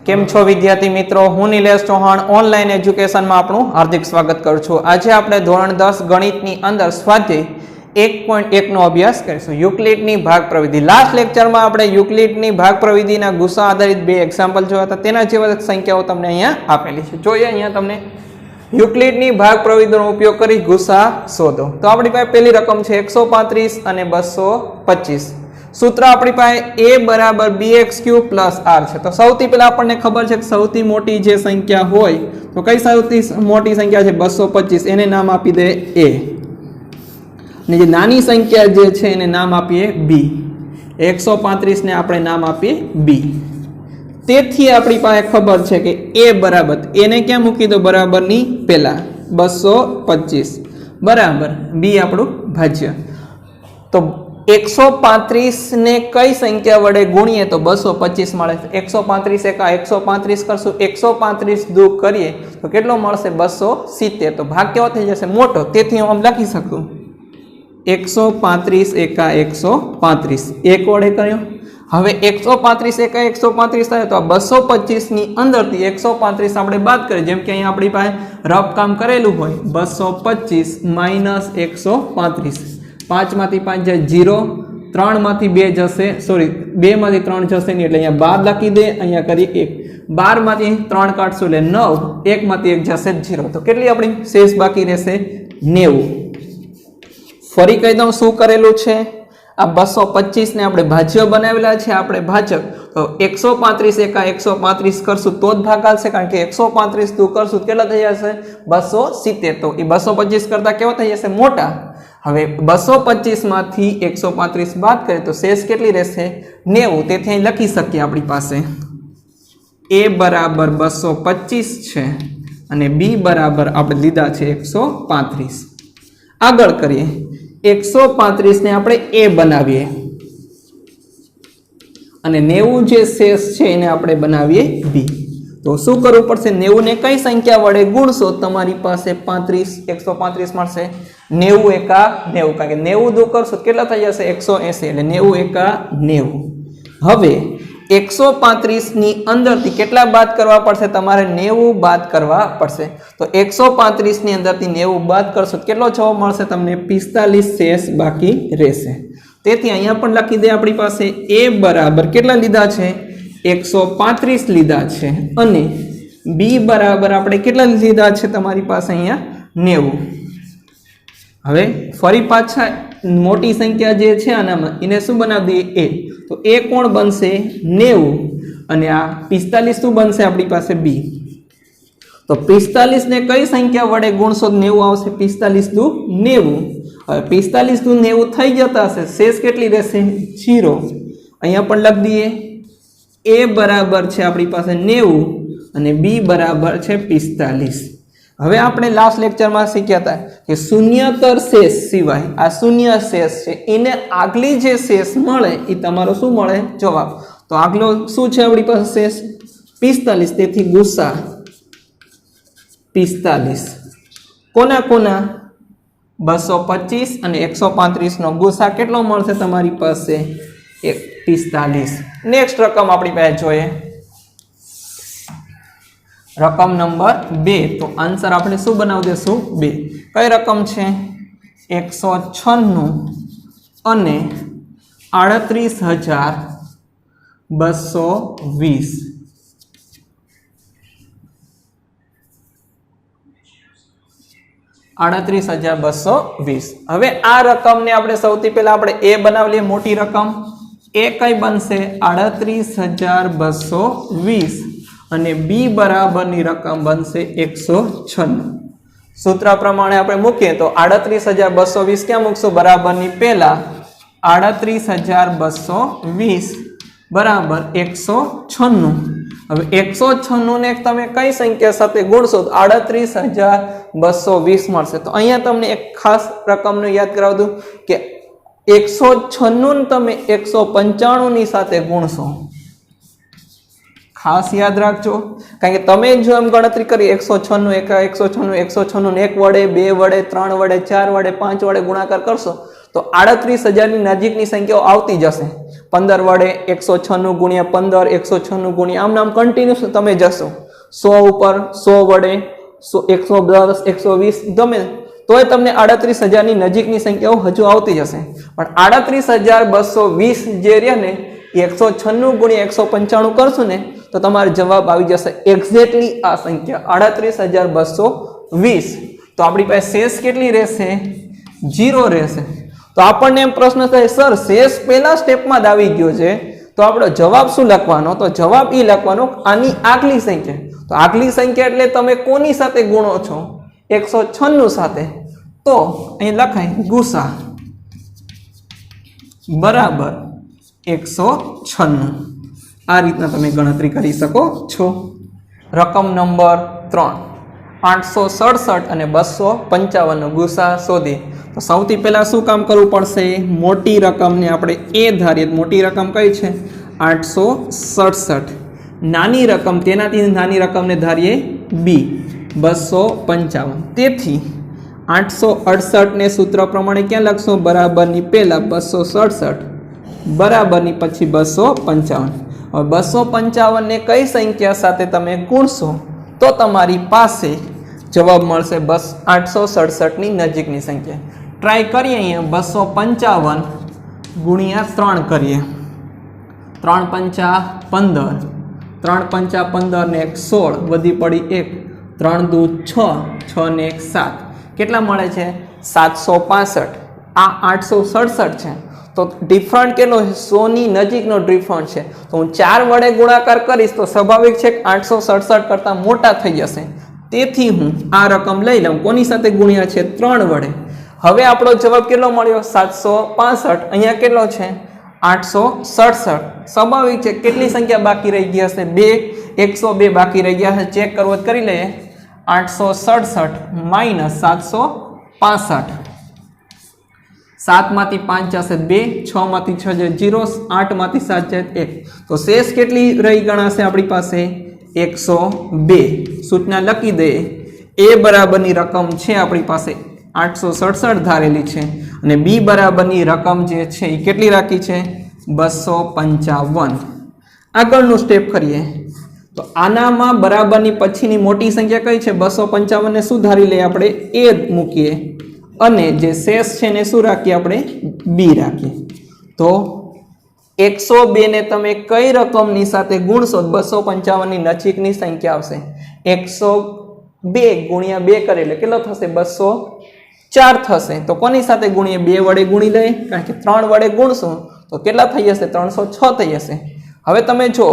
કેમ છો વિદ્યાર્થી મિત્રો, હું નિલેશ ચૌહાણ ઓનલાઈન એજ્યુકેશનમાં આપણું હાર્દિક સ્વાગત કરું છું। આજે આપણે ધોરણ 10 ગણિતની અંદર સ્વાધ્યાય 1.1 નો અભ્યાસ કરીશું, યુક્લિડની ભાગ પ્રવિધિ। લાસ્ટ લેક્ચરમાં આપણે યુક્લિડની ભાગ પ્રવિધિના ગુસા આધારિત બે એક્ઝામ્પલ જોયા હતા, તેના જેવા સંખ્યાઓ તમને અહીંયા આપેલી છે। જોઈએ અહીંયા તમને યુક્લિડની ભાગ પ્રવિધિનો ઉપયોગ કરી ગુસા શોધો। તો આપણી પાસે પહેલી રકમ છે 135 અને 225। सूत्र अपनी पास a बराबर bx³ प्लस r है। तो सौथी पहला आपने खबर है कि सौथी मोटी जे संख्या होय तो कई सौथी मोटी संख्या है 225, एने नाम आपी दे a ने जे नानी संख्या जे छे एने नाम आपीए b। 135 ने आपणे नाम आपीए b। तेथी आपणी पासे खबर है कि a बराबर a ने क्या मूकी दो बराबर नी पहला 225 बराबर b आपणुं भाज्य। तो 135 ने कई संख्या वडे गुणीए तो 225 मळे। 135 एका 135 करशुं, 135 दू करीए तो केटलो मळशे 270। तो भाग केवो थई जशे मोटो, तेथी हम लखी शकूं 135 एका 135 एक वडे कर्यो। हवे 135 एका 135 थाय तो 225 नी अंदरथी 135 आपणे बाद करीए, जेम के अहीं आपणी पासे रफ काम करेलुं होय 225 माइनस 135। 5 मांथी 5 जाए 0, 3 मांथी 2 जशे, सॉरी 2 मांथी 3 जशे नहीं एटले अहींया 12 लखी दे, अहींया करी 1, 12 मांथी 3 काढशुं એટલે 9, 1 मांथी 1 जशे 0। तो केटली आपणी शेष बाकी रहेशे 90। फरी कही दऊं शुं करेलुं छे, आ 225 ने आपणे भाज्य बनावेला छे, आपणे भाजक तो 135 एका 135 करशुं तो ज भाग आवशे, कारण के 135 दू करशुं केटला थई जशे 270। तो ए 225 करता केवा थई जशे मोटा। हवे 225 मांथी 135 बाद करें तो शेष केटली रहेशे 90। तेथी અહીં લખી શકીએ આપણી પાસે a बराबर 225 છે અને b बराबर આપણે લીધા છે 135। આગળ કરીએ 135 ને આપણે a બનાવીએ અને 90 જે શેષ છે એને આપણે બનાવીએ b। तो શું કરવું પડશે, 90 ને કઈ સંખ્યા વડે ગુણશો તમારી પાસે 35 135 મળશે 90 એકા 90, કારણ કે 90 દૂર કરશો કેટલા થઈ જશે 180, એટલે 90 એકા 90। હવે 135 ની અંદરથી કેટલા બાદ કરવા પડશે, તમારે 90 બાદ કરવા પડશે। તો 135 ની અંદરથી 90 બાદ કરશો કેટલો જવાબ મળશે તમને 45 શેષ બાકી રહેશે। તેથી અહીંયા પણ લખી દે આપણી પાસે a બરાબર કેટલા લીધા છે 135 લીધા છે અને b બરાબર આપણે કેટલા લીધા છે તમારી પાસે અહીંયા 90। હવે ફરી પાછા મોટી સંખ્યા જે છે આનામાં એને શું બનાવી દઈએ a। તો a કોણ બનશે 90 અને આ 45 શું બનશે આપણી પાસે b। તો 45 ને કઈ સંખ્યા વડે ગુણશો 90 આવશે 45 દુ 90। હવે 45 દુ 90 થઈ જતા હશે, શેષ કેટલી રહેશે 0। અહીંયા પણ લખી દઈએ a बराबर है अपनी पास 90 અને b बराबर है 45। હવે આપણે લાસ્ટ લેક્ચર માં શીખ્યા હતા કે શૂન્યતર શેષ સિવાય આ શૂન્ય શેષ છે એને આગલી જે શેષ મળે એ તમારો શું મળે જવાબ। તો આગલો શું છે આપણી પાસે શેષ 45, તેથી ગુસા 45 કોના કોના 225 અને 135 નો ગુસા કેટલો મળશે તમારી પાસે 45। नेक्स्ट रकम अपनी पास जोए रकम नंबर 2। तो आंसर आपने शू बनावी देशुं 2। कई रकम छे 196 અને 38,220। 38,220। હવે આ રકમ ને આપણે સૌથી પહેલા આપણે a બનાવી લઈએ મોટી રકમ। ए कई बनसे 38,220 અને b बराबर नी रकम बनसे 196। सूत्र प्रमाणे आपणे मूकीए तो 38,220 क्या मूकशो बराबर नी पहला 38,220 बराबर 196। હવે 196 ने તમે કઈ સંખ્યા સાથે ગુણશો તો 38,220 મળશે। તો અહીંયા તમને એક ખાસ રકમનું યાદ કરાવી દઉં કે 196 તમે 195 ની સાથે ગુણશો, ખાસ યાદ રાખજો, કારણ કે તમે જો એમ ગણતરી કરી 196 એકા 196 196 એક વડે 2 વડે 3 વડે 4 વડે 5 વડે ગુણાકાર કરશો તો 38,000 ની નજીકની સંખ્યાઓ આવતી જશે, 15 વડે 196 ગુણ્યા 15, 196 ગુણ્યા આમ નામ કન્ટિન્યુઅસ તમે જશો. 100 ઉપર 100 વડે 110, 120 ગમે તોય તમને 38,000ની નજીકની સંખ્યાઓ હજુ આવતી જશે. પણ 38,220 જે રહ્યા ને 196 ગુણ્યા 195 કરશું ને તો તમારો જવાબ આવી જશે એક્ઝેક્ટલી આ સંખ્યા 38,220. તો આપણી પાસે શેષ કેટલી રહેશે? 0 રહેશે. તો આપણને એમ પ્રશ્ન થાય સર શેષ પહેલા સ્ટેપમાં જ આવી ગયો છે તો આપણો જવાબ શું લખવાનો? તો જવાબ એ લખવાનો આની આગલી સંખ્યા. તો આગલી સંખ્યા એટલે તમે કોની સાથે ગુણો છો? 196 સાથે. તો અહીં લખાય ગુસા બરાબર 196. આ રીતના તમે ગણતરી કરી શકો છો. રકમ નંબર 3 867 અને 255 નો ગુસા શોધી. તો સૌથી પહેલા શું કામ કરવું પડશે? મોટી રકમને આપણે એ ધારીએ. મોટી રકમ કઈ છે? 867. નાની રકમ તેનાથી નાની રકમને ધારીએ બી 255. તેથી 868 ને સૂત્ર પ્રમાણે ક્યાં લખશો? બરાબરની પહેલા 267 બરાબરની પછી 255. હવે 255 ને કઈ સંખ્યા સાથે તમે ગુણશો તો તમારી પાસે જવાબ મળશે 867 ની નજીકની સંખ્યા. ટ્રાય કરીએ. અહીંયા 255 ગુણ્યા 3 કરીએ. 3 પંચા 15, 3 પંચા 15 ને 1 16 વધી પડી 1, 3 દુ 6, 6 ને 1 7. કેટલા મળે છે? 765. આ 867 છે તો ડિફરન્ટ કેટલો છે? 100 ની નજીકનો ડિફરન્ટ છે. તો હું 4 વડે ગુણાકાર કરીશ તો સ્વાભાવિક છે કે 867 કરતાં મોટા થઈ જશે. તેથી હું આ રકમ લઈ લઉં. કોની સાથે ગુણ્યા છે? 3 વડે. હવે આપણો જવાબ કેટલો મળ્યો? 765. અહીંયા કેટલો છે? 867. સ્વાભાવિક છે કેટલી સંખ્યા બાકી રહી ગઈ હશે? 102 બાકી રહી ગયા હશે. ચેક કરવો કરી લઈએ. 867 માઇનસ 765. 7 માંથી 5 જશે 2, 6 માંથી 6 જાય 0, 8 માંથી 7 જાય 1. તો શેષ કેટલી રહી ગણાશે આપણી પાસે? 102. સૂચના લખી દે. એ બરાબરની રકમ છે આપણી પાસે 867 ધારેલી છે અને બી બરાબરની રકમ જે છે એ કેટલી રાખી છે? 255. આગળનું સ્ટેપ કરીએ. તો આનામાં બરાબરની પછીની મોટી સંખ્યા કઈ છે? 255 ને શું ધારી લઈએ આપણે? એ મૂકીએ અને જે શેષ છે ને શું રાખીએ આપણે? બી રાખીએ. તો 102 ને તમે કઈ રકમની સાથે ગુણશો? 255 ની નજીકની સંખ્યા આવશે. 102 ગુણ્યા 2 કરે એટલે કેટલો થશે? 204 થશે. તો કોની સાથે ગુણીએ? 2 વડે ગુણી લઈએ કારણ કે 3 વડે ગુણશું તો કેટલા થઈ જશે? 306 થઈ જશે. હવે તમે જો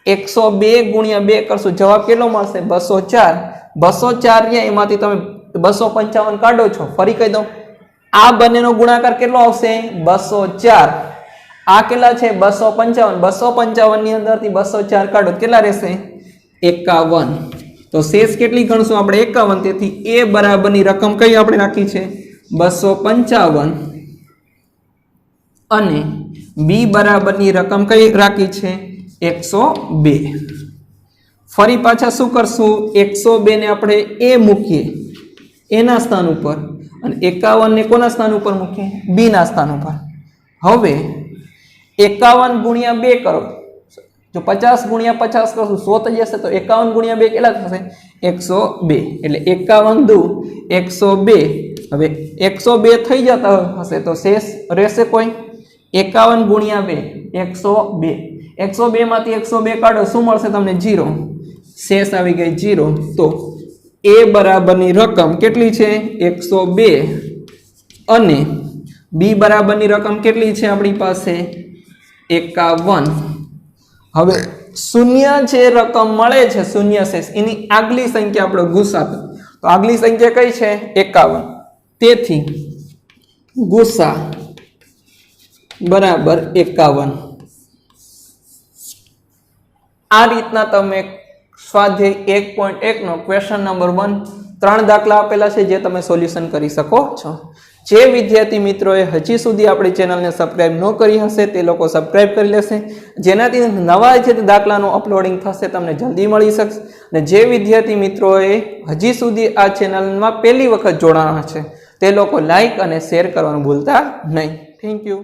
102 ગુણ્યા 2 કરશો જવાબ કેટલો મળશે? 204. 204 રહ્યા એમાંથી તમે 255 કાઢો છો. ફરી કહી દઉં આ બંનેનો ગુણાકાર કેટલો આવશે? 204. આ કેટલા છે? 255. 255 ની અંદરથી 204 કાઢો કેટલા રહેશે? 51. તો શેષ કેટલી ગણશું આપણે? 51. તેથી એ બરાબરની રકમ કઈ આપણે રાખી છે? 255 અને બી બરાબરની રકમ કઈ રાખી છે? 102. ફરી પાછા શું કરશું? 102 ને આપણે એ મૂકીએ એના સ્થાન ઉપર અને 51 ને કોના સ્થાન ઉપર મૂકીએ? બી ના સ્થાન ઉપર. હવે 51 ગુણ્યા 2 કરો. જો 50 ગુણ્યા 50 કરશું 100 થઈ જશે. તો 51 ગુણ્યા 2 કેટલા થશે? 102. એટલે 51 દુ 102. હવે 102 થઈ જતા હશે તો શેષ રહેશે કોઈ? 51 ગુણ્યા 2 102. 102 માંથી 102 કાઢો શું મળશે તમને? 0. શેષ આવી ગઈ 0. તો એ બરાબરની રકમ કેટલી છે? 102 અને બી બરાબરની રકમ કેટલી છે આપણી પાસે? 51. હવે શૂન્ય જે રકમ મળે છે શૂન્ય શેષ એની આગલી સંખ્યા આપણે ગુસા. તો આગલી સંખ્યા કઈ છે? 51. તેથી ગુસા બરાબર 51. આ રીતના તમે સ્વાધ્યાય 1.1 નો ક્વેશ્ચન નંબર 1 3 દાખલા આપેલા છે જે તમે સોલ્યુશન કરી શકો છો. જે વિદ્યાર્થી મિત્રોએ હજી સુધી આપણી ચેનલને સબસ્ક્રાઇબ ન કરી હશે તે લોકો સબસ્ક્રાઇબ કરી લેશે જેનાથી નવા જે દાખલાનું અપલોડિંગ થશે તમને જલ્દી મળી શકશે. અને જે વિદ્યાર્થી મિત્રોએ હજી સુધી આ ચેનલમાં પહેલી વખત જોડાણા છે તે લોકો લાઈક અને શેર કરવાનું ભૂલતા નહીં. Thank you.